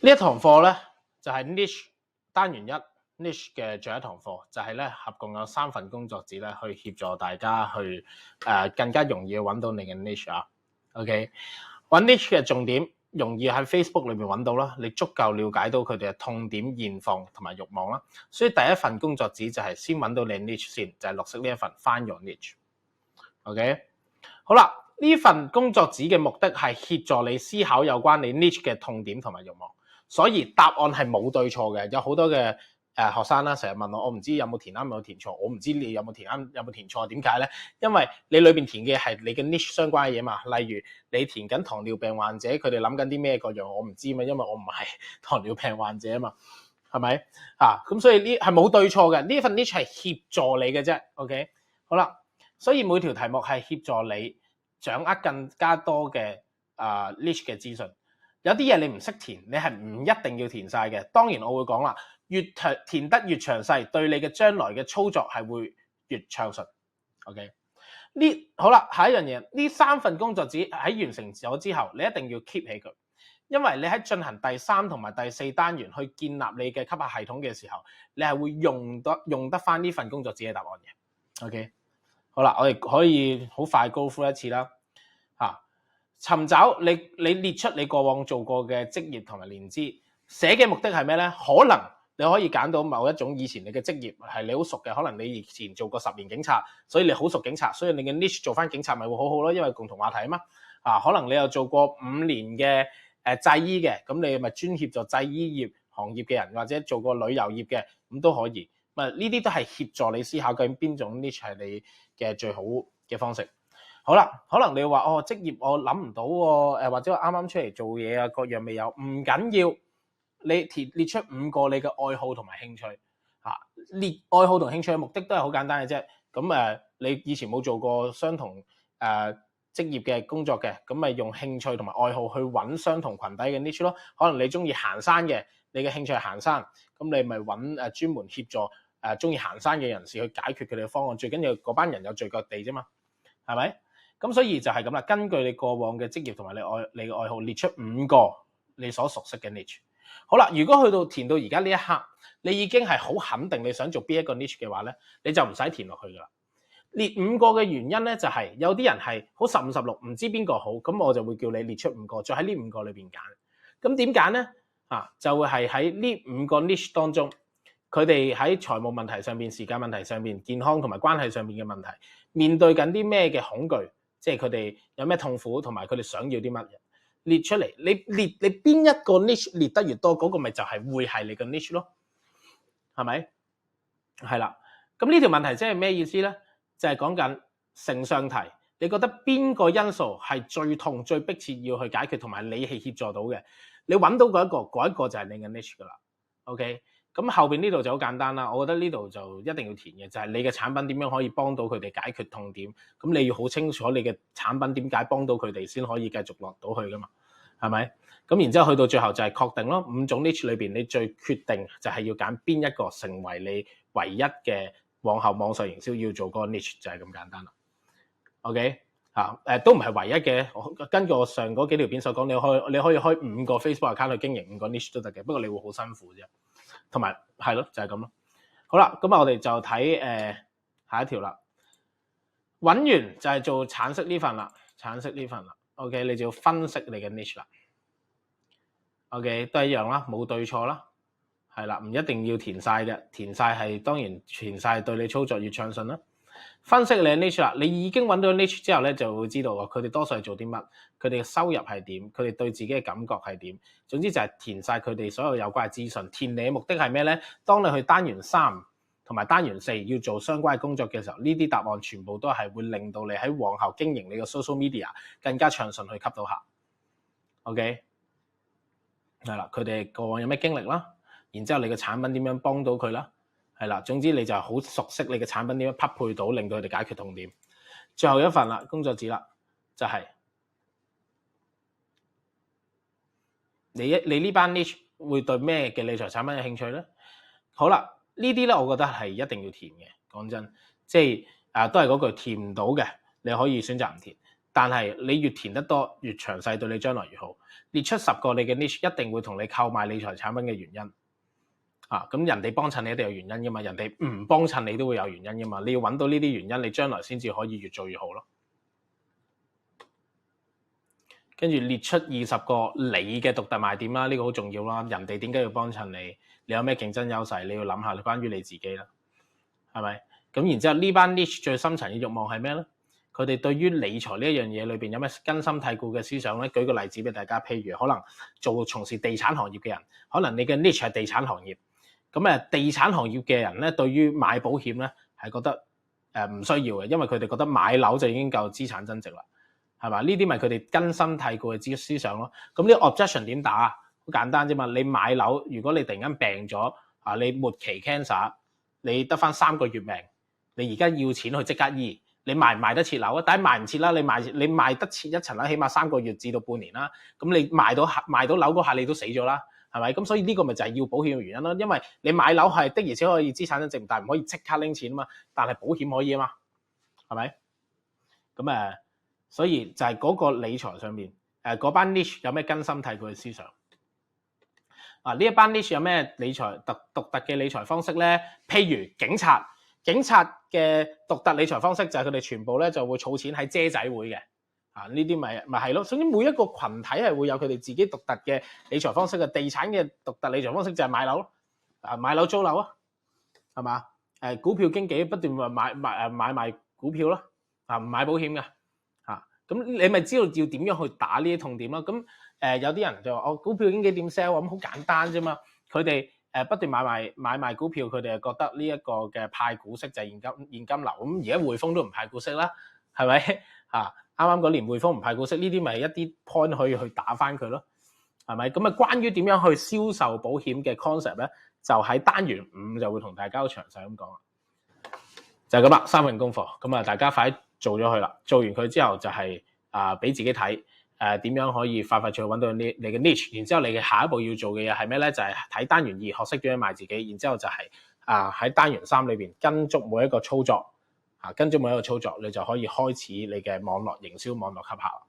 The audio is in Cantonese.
呢一堂課咧就係 niche 單元一 niche 嘅最後一堂課，就係咧合共有3份工作紙咧去協助大家去更加容易去揾到你嘅 niche 啊。OK， 揾 niche 嘅重點容易喺 Facebook 裏面揾到啦，你足夠了解到佢哋嘅痛點、現況同埋慾望啦。所以第一份工作紙就係先揾到你 niche 先，就係綠色呢一份 Find Your Niche。OK， 好啦，呢份工作紙嘅目的係協助你思考有關你 niche 嘅痛點同埋慾望。所以答案係冇對錯嘅，有好多嘅學生啦，成日問我唔知有冇填啱有冇填錯，我唔知你有冇填啱有冇填錯，點解咧？因為你裏邊填嘅係你嘅 niche 相關嘅嘢嘛，例如你填緊糖尿病患者，佢哋諗緊啲咩個樣，我唔知嘛，因為我唔係糖尿病患者啊嘛，係咪啊？咁所以呢係冇對錯嘅，呢份 niche 係協助你嘅啫。OK， 好啦，所以每條題目係協助你掌握更加多嘅niche 嘅資訊。有啲嘢你唔識填，你係唔一定要填晒嘅。當然我會講啦，越填得越詳細，對你嘅將來嘅操作係會越暢順。OK， 好啦，下一樣嘢，呢3份工作紙喺完成咗之後，你一定要 keep 起佢，因為你喺進行第3同埋第4單元去建立你嘅吸客系統嘅時候，你係會用得翻呢份工作紙嘅答案嘅。OK， 好啦，我哋可以好快高呼一次啦。尋找你列出你過往做過嘅職業同埋年資，寫嘅目的係咩咧？可能你可以揀到某一種以前你嘅職業係你好熟嘅，可能你以前做過10年警察，所以你好熟警察，所以你嘅 niche 做翻警察咪會好好咯，因為共同話題啊嘛。可能你又做過5年嘅製醫嘅，咁你咪專協助製醫業行業嘅人，或者做過旅遊業嘅，咁都可以。呢啲都係協助你思考究竟邊種 niche 係你嘅最好嘅方式。好啦，可能你話職業我諗唔到喎，或者我啱啱出嚟做嘢啊，各樣未有，唔緊要，你列出5個你嘅愛好同埋興趣列愛好同興趣嘅目的都係好簡單嘅啫。咁你以前冇做過相同職業嘅工作嘅，咁咪用興趣同埋愛好去揾相同群體嘅 niche 咯。可能你中意行山嘅，你嘅興趣係行山，咁你咪揾專門協助中意行山嘅人士去解決佢哋嘅方案。最緊要嗰班人有聚腳地啫嘛，係咪？咁所以就係咁啦，根據你過往嘅職業同埋你嘅愛好，列出5個你所熟悉嘅 niche。好啦，如果去到填到而家呢一刻，你已經係好肯定你想做邊一個 niche 嘅話咧，你就唔使填落去噶啦。列5個嘅原因咧，就係有啲人係好15、16，唔知邊個好，咁我就會叫你列出5個，再喺呢5個裏邊揀。咁點揀咧？就會係喺呢5個 niche 當中，佢哋喺財務問題上邊、時間問題上邊、健康同埋關係上邊嘅問題，面對緊啲咩嘅恐懼？即係佢哋有咩痛苦，同埋佢哋想要啲乜嘢列出嚟。你邊一個 niche 列得越多，嗰個咪就係會係你個 niche 咯，係咪？係啦。咁呢條問題即係咩意思咧？就係講緊承上題，你覺得邊個因素係最痛、最迫切要去解決，同埋你係協助到嘅？你揾到嗰一個就係你嘅 niche 噶啦。OK。咁後邊呢度就好簡單啦，我覺得呢度就一定要填嘅，就係你嘅產品點樣可以幫到佢哋解決痛點。咁你要好清楚你嘅產品點解幫到佢哋，先可以繼續落到去噶嘛，係咪？咁然之後去到最後就係確定咯，5種 niche 裏邊你最決定就係要揀邊一個成為你唯一嘅往後網上營銷要做嗰個 niche， 就係咁簡單啦。OK。都唔係唯一嘅，根據我上嗰幾條片所講，你可以開5個 Facebook account 去經營5個 niche 都得嘅，不過你會好辛苦啫。同埋係咯，就係咁咯。好啦，咁我哋就睇下一條啦。揾完就係做橙色呢份啦，橙色呢份啦。OK， 你就要分析你嘅 niche 啦。OK， 都係一樣啦，冇對錯啦。係啦，唔一定要填晒嘅，填晒係當然填晒對你操作越暢順啦。分析你嘅 niche 啦，你已經揾到 niche 之後咧，就會知道佢哋多數係做啲乜，佢哋嘅收入係點，佢哋對自己嘅感覺係點。總之就係填晒佢哋所有有關嘅資訊。填你嘅目的係咩咧？當你去單元3同埋單元4要做相關嘅工作嘅時候，呢啲答案全部都係會令到你喺往後經營你嘅 social media 更加暢順去吸到客。OK， 係啦，佢哋過往有咩經歷啦，然之後你嘅產品點樣幫到佢啦。係啦，總之你就好熟悉你嘅產品點樣匹配到，令到佢哋解決痛點。最後一份啦，工作紙啦，就係你呢班 niche 會對咩嘅理財產品有興趣咧？好啦，呢啲咧我覺得係一定要填嘅。講真，即係都係嗰句，填唔到嘅你可以選擇唔填。但係你越填得多，越詳細對你將來越好。列出10個你嘅 niche，一定會同你購買理財產品嘅原因。咁人哋幫襯你一定有原因噶嘛，人哋唔幫襯你都會有原因噶嘛。你要揾到呢啲原因，你將來先至可以越做越好咯。跟住列出20個你嘅獨特賣點啦，呢個好重要啦。人哋點解要幫襯你？你有咩競爭優勢？你要諗下關於你自己啦，係咪？咁然之後呢班 niche 最深層嘅慾望係咩咧？佢哋對於理財呢一樣嘢裏邊有咩根深蒂固嘅思想咧？舉個例子俾大家，譬如可能從事地產行業嘅人，可能你嘅 niche 係地產行業，咁地產行業嘅人咧，對於買保險咧係覺得唔需要嘅，因為佢哋覺得買樓就已經夠資產增值啦，係嘛？呢啲咪佢哋根深蒂固嘅思想咯。咁呢個 objection 點打啊？好簡單啫嘛，你買樓，如果你突然間病咗你末期 cancer， 你得翻3個月命，你而家要錢去即刻醫。你賣唔賣得切樓啊？但係賣唔切啦，你賣得切一層樓，起碼3個月至到半年啦。咁你賣到樓嗰下，你都死咗啦，係咪？咁所以呢個咪就係要保險嘅原因咯。因為你買樓係的而且確可以資產增值，但係唔可以即刻拎錢啊嘛。但係保險可以啊嘛，係咪？咁所以就係嗰個理財上面嗰班 niche 有咩根深蒂固嘅思想呢一班 niche 有咩理財獨特嘅理財方式咧？譬如警察嘅獨特理財方式就係佢哋全部咧就會儲錢喺遮仔會嘅，呢啲咪係咯。總之每一個群體係會有佢哋自己獨特嘅理財方式嘅。地產嘅獨特理財方式就係買樓咯，買樓租樓啊，係嘛？股票經紀不斷買賣股票咯，唔買保險嘅咁你咪知道要點樣去打呢啲痛點咯。咁有啲人就話股票經紀點 sell 咁好簡單啫嘛，佢哋不斷買賣股票，佢哋覺得呢一個嘅派股息就係現金流。咁而家匯豐都唔派股息啦，係咪啱啱嗰年匯豐唔派股息，呢啲咪一啲 point可以去打翻佢咯，係咪？咁關於點樣去銷售保險嘅 concept 咧，就喺單元5就會同大家好詳細咁講啦。就係咁啦，3份功課，咁大家快啲做咗佢啦。做完佢之後就係俾自己睇點樣可以快脆揾到你嘅 niche， 然之後你嘅下一步要做嘅嘢係咩咧？就係睇單元2學識點樣賣自己，然之後就係喺單元3裏邊跟足每一個操作，你就可以開始你嘅網絡營銷、網絡吸客。